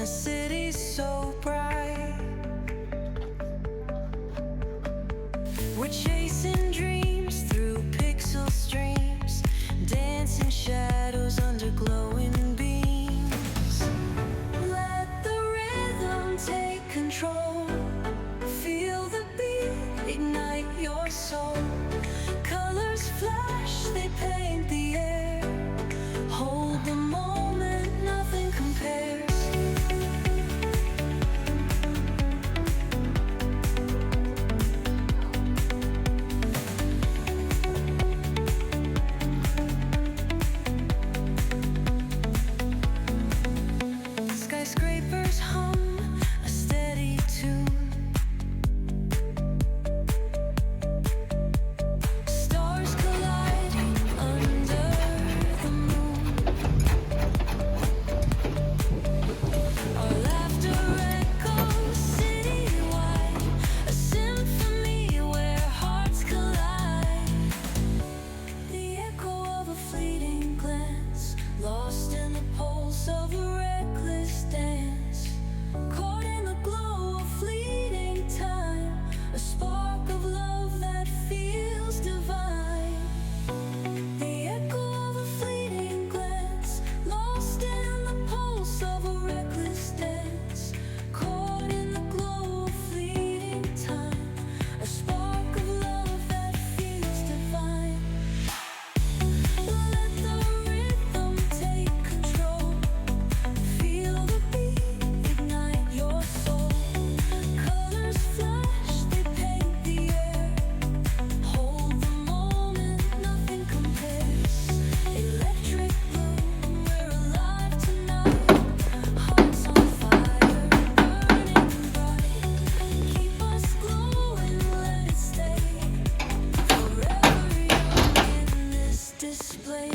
a city so bright. We're chasing dreams through pixel streams, dancing shadows under glowing beams. Let the rhythm take control. Feel the beat, ignite your soul. Colors flash, they paint the air. Hold the moment, nothing compares. Skyscrapers hum a steady tune. Stars colliding under the moon. Our laughter echoes citywide, a symphony where hearts collide. The echo of a fleeting glance, lost in the pulse of a reckless dance. Caught in the glow of fleeting time, a spark of love that feels divine. The echo of a fleeting glance, lost in the pulse of a reckless dance. Caught in the glow of fleeting time, a spark of love that feels divine. Let the rhythm take control. Feel the beat, ignite your soul. Colors flash, they paint the air. Hold the moment, nothing compares. Electric blue, we're alive tonight. Hearts on fire, burning bright. Keep us glowing, let it stay. Forever young in this display.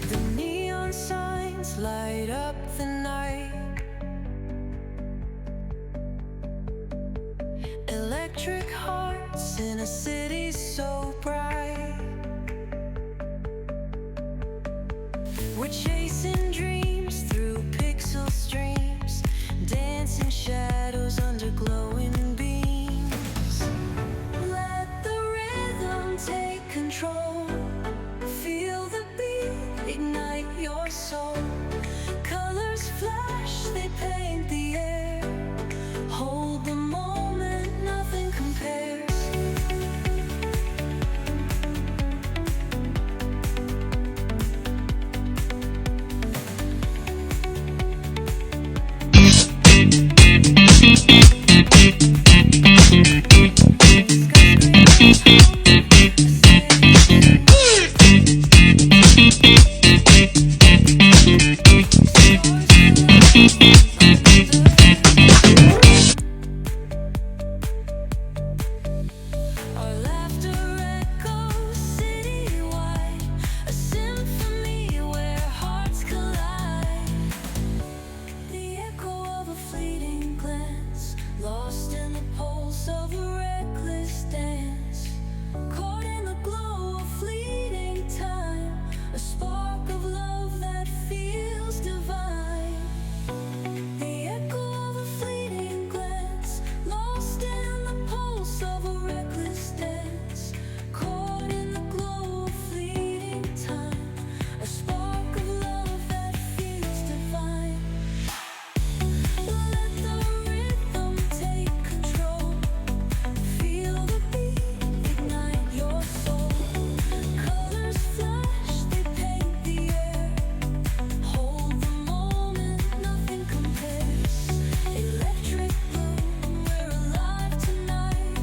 The neon signs light up the night. Electric hearts in a city so bright. We're chasing dreams through pixel streams, dancing shadows under glowing beams. Let the rhythm take control. Feel the beat, ignite your soul. Colors flash, they paint the air. Hold the moment, nothing compares. Our laughter echoes citywide, a symphony where hearts collide. The echo of a fleeting glance, lost in the pulse of a reckless dance. Caught in the glow of fleeting time, a spark of love that feels divine. The echo of a fleeting glance, lost in the pulse of a reckless dance. Caught in the glow of fleeting time, a spark of love that feels divine. Let the rhythm take control. Feel the beat, ignite your soul. Colors flash, they paint the air. Hold the moment, nothing compares. Electric blue, we're alive tonight.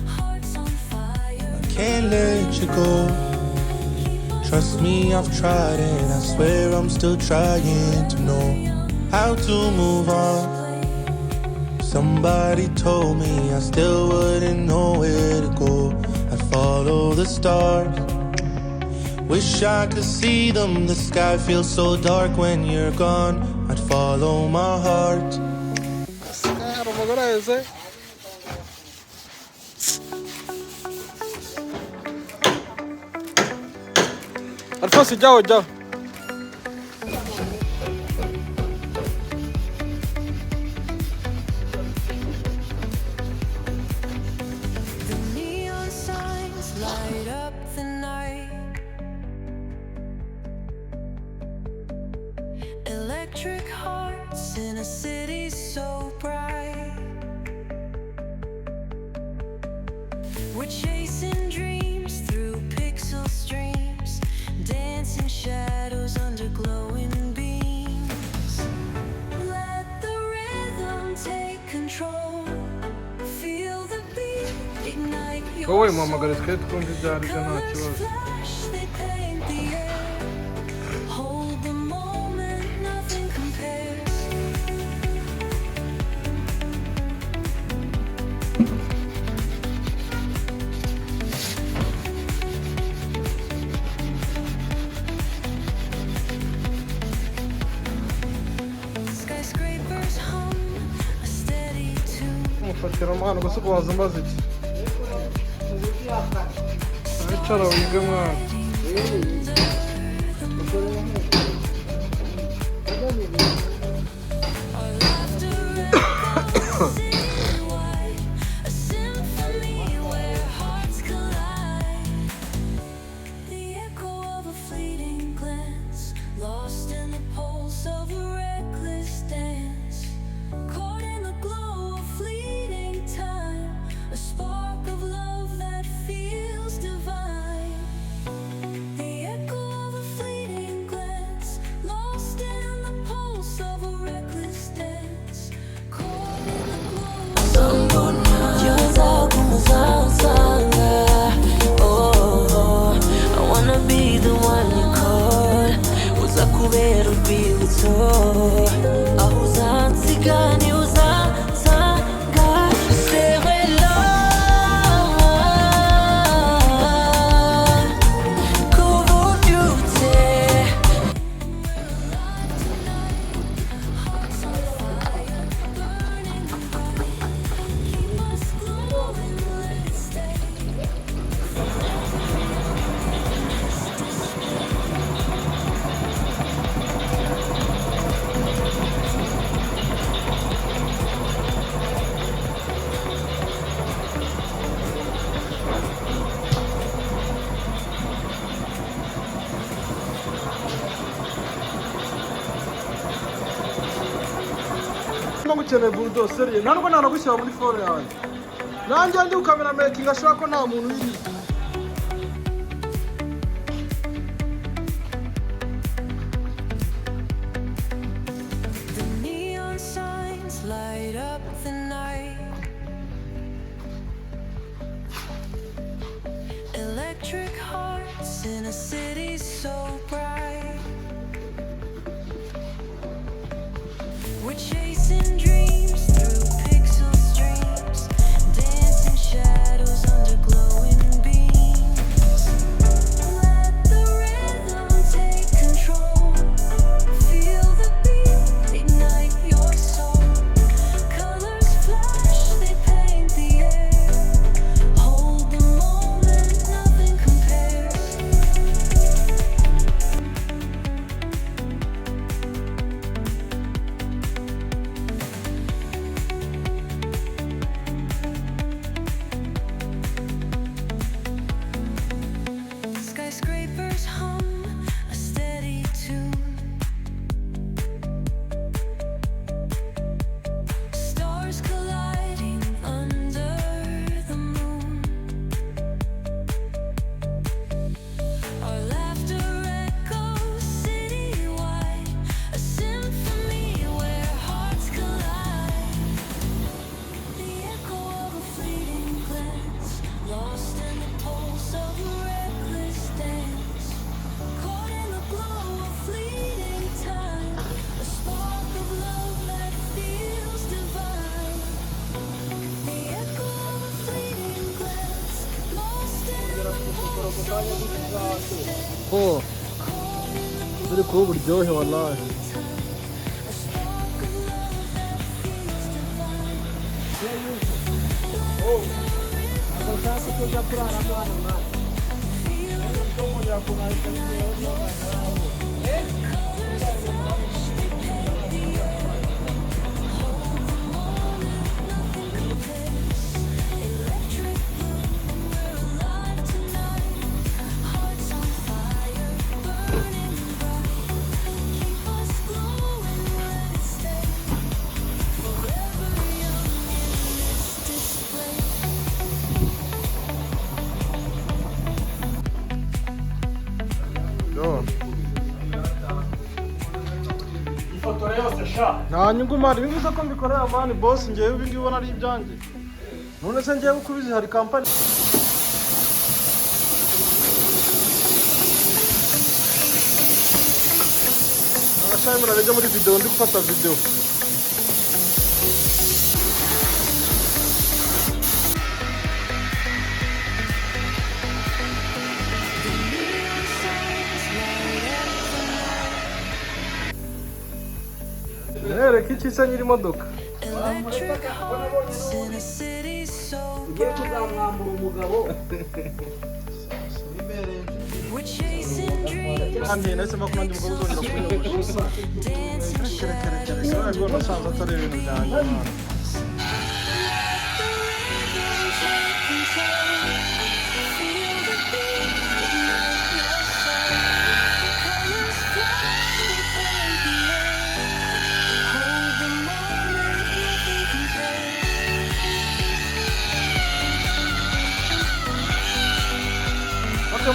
Hearts on fire. Can't let you go. Trust me, I've tried and I swear I'm still trying to know how to move on. Somebody told me I still wouldn't know where to go. I'd follow the stars. Wish I could see them. The sky feels so dark when you're gone. I'd follow my heart. Alfonso, jao. Electric hearts in a city so bright. We're chasing dreams through pixel streams, dancing shadows under glowing beams. Let the rhythm take control. Feel the beat, ignite your soul. Colors flash, they paint the air. Hold the moment, nothing compares. Skyscrapers hum a steady tune. Mufatira mwana gusa kubaza mbaza iki. Aricara wige mwana. A symphony where hearts collide. The echo of a fleeting glance, lost in the pulse of a reckless dance. Caught in the glow of fleeting time, a spark of love that feels divine. The echo of a fleeting glance, lost in the pulse of a reckless dance. Caught in the glow. I wanna be the one you call. Uza kubera urwibutso. Aho uzansiga ni uzansanga. Say hello. Kububyutse. Hearts on fire, burning bright. Keep us glowing, let it stay. Ngukeneye buryo seriye ntabwo nanagushyira muri fone yanjye nanjye ndi ukamera making ashaka ko nta muntu uri. The neon signs light up the night. Electric hearts in a city so bright. We're chasing dreams through pixel streams, dancing shadows under glowing beams. Let the rhythm take control. Feel the beat, ignite your soul. Colors flash, they paint the air. Hold the moment, nothing compares. ko turi kuba uburyohe wallahi. Nta nyungu mari bivuze ko mbikorera mani boss ngewe ibi ngibi ubona ari ibyanjye. None se ngewe uko ubizi hari company Nashaka murajya muri video ndi gufata video. Reka iki se nyiri imodoka. Ugiye kuzamwambura umugabo. Kandi nese makuru ndi mugabo uzongera kunyobosha. Kare ngo nasanze atari ibintu byanjye.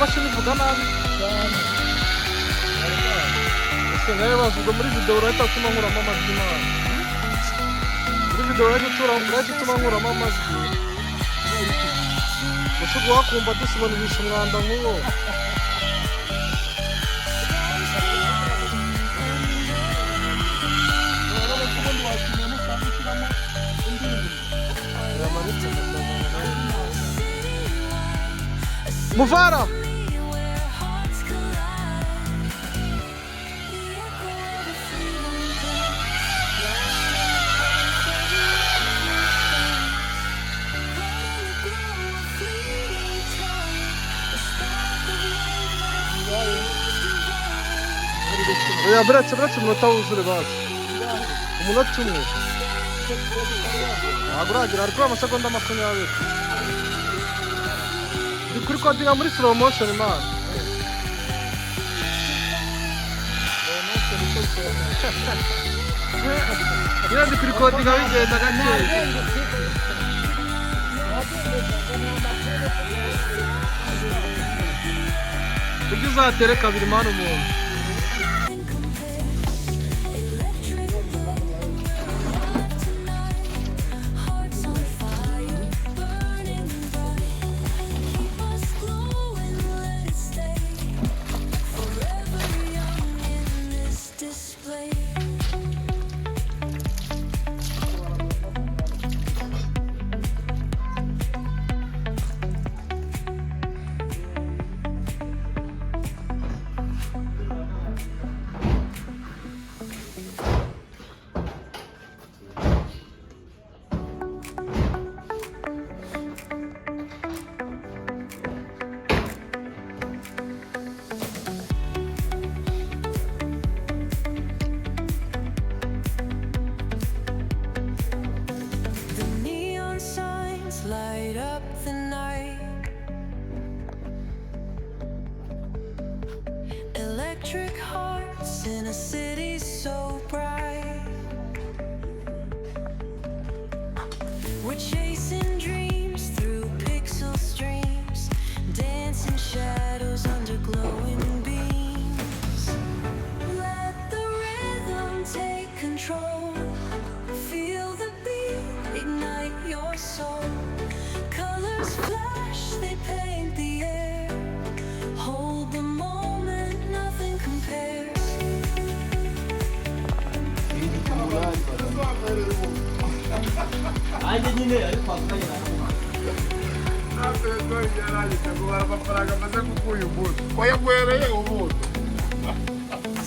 Mashini ivuga nabi cyane. Ese nawe bavuga muri video urahita utuma nkuramo amajwi nabi. Muri video urahita utuma nkuramo amajwi. Ushobora wakumva dusibanisha umwanda nk'uwo. Muvara! Ya bırak umunota wuzure basi. Umunota umwe. Ntabwo uragira ariko amasegonda 20. Ndi kuri kodinga muri slow motion man. Ira ndi kuri kodinga bigenda gake. Buryo uzatere kabiri man umuntu. telefone yarangije ngo amafaranga amaze kuguha uyu munsi wayagwereye ubundi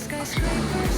Skyscrapers